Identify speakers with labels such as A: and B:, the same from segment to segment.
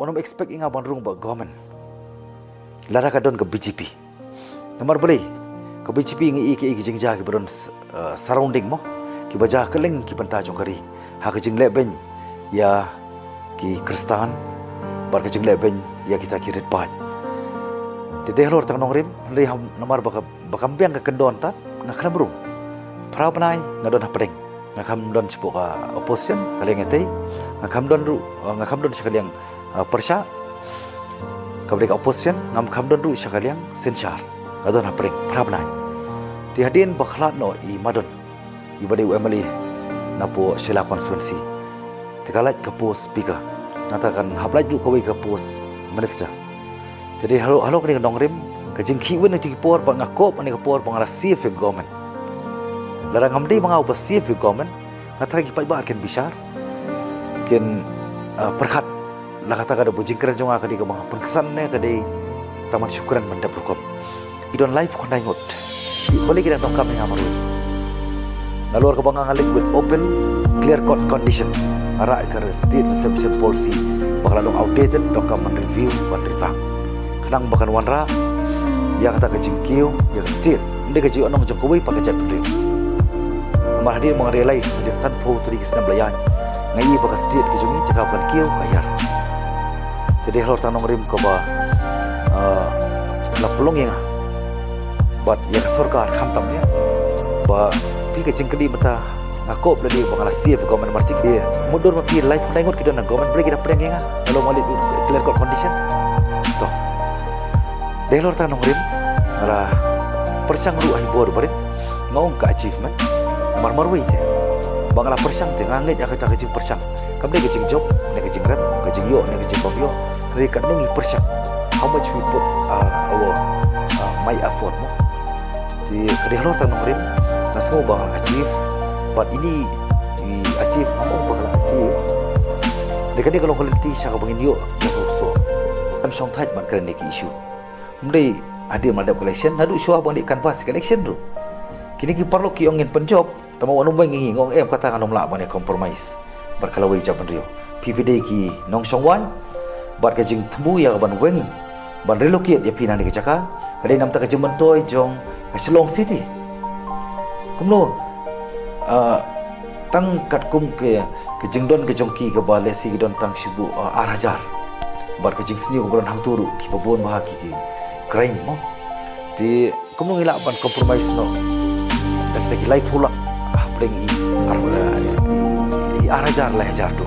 A: Onam expect inga bandrung ba government. Lara ka don ke BJP. Nomor beli ke BJP ingi iki jingja ki baron surrounding mo. Ki baja keleng ki banta jong kari. Ha ke jing leben ya ki Kristan bar ke jing leben ya kita ki red part. Dede lor tang nongrim li ham nomor bakampiang ke kendon tat ngakna bro. Prau panai ngadon hapdeng. Ngakam don sepo ka opposition kaleng etei. Ngakam don sekaliang persya kabrik opposition ngam kham don ru syakaliang sensar adon hapring prabnai ti hadin bakhlat no I madon I badi UMLE napo sila constituency tikalat ke post speaker natakan haplai ru kawai ke post minister jadi halo kini nongrim ke jingki wen ti por bang akop ani ke por bang rasif government larang hamdi bang au basif government ngatara ki pai ba ken bisar ken perkhat lah kata kada bujing keren jonga kadi ke mga pengkesannya kadi taman syukuran mendap rukom idon live kondai ngot boleh kita tongkap yang amaru lalu ke bang ngalik with open clear cut condition arak ke state reception policy bakal long outdated tongkap review ban revamp kenang bakan wanra ya kata ke jingkiu ya ke state ende ke jiwa nong jongkoi pakai cap review amar hadir mong realize dia sanpo turi kisna belayan ngai bakan state ke jongi cakapkan kiu kayar. Jadi halor tanong rim ko ba la pulong yang bat ya sarkar khamtam ya ba pi ke jingkedi mata ngakop lagi bangala CF government marching dia mundur mapi life nai ngot kidana government break kita preng yang kalau malik clear cut condition to de halor tanong rim ala persang ru ai bor barin ngong ka achievement marmarwi je bangala persang te ngangit ya kata kecing persang kamde kecing job ne kecing rem kecing yo ne kecing kopyo dari kandungi persang how much we put our my effort mo di halor tanong rim naso bangala achieve but ini I achieve ngomong bangala achieve dekani kalau kelenti sya ka bangin yo ya so am song thait ban kren ki issue mdei hadir madap election hadu isu abang di canvas election ru kini ki parlo ki ongin penjob tama wanu bang ngi ngong kata kanom la bane compromise berkalawai jaban rio PPD ki nong songwan bar ka jing temu ya ban weng ban relocate ya pinan di kecaka kadai nam ta ka jemen toy jong ka Shillong City kumno tang kat kum ke jingdon ke jongki ke balesi ke don tang sibu Hajar bar ka jing sini ko don hang turu ki babon bahaki ki crime mo di kumno ngila ban compromise no kita ki life pula pleng I Hajar lah Hajar tu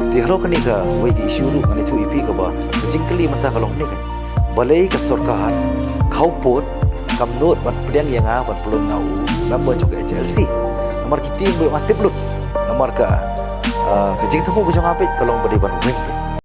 A: di halo kani ka wei ki issue ru kani tu ipi ka ba jingkeli mata kalong ni kan balai ka sarkar khaupot kamnot ban pliang yang ban pelun ngau number jok HLC nomor kitim be matip lut nomor ka jing temu ko jong apit kalong badi ban weng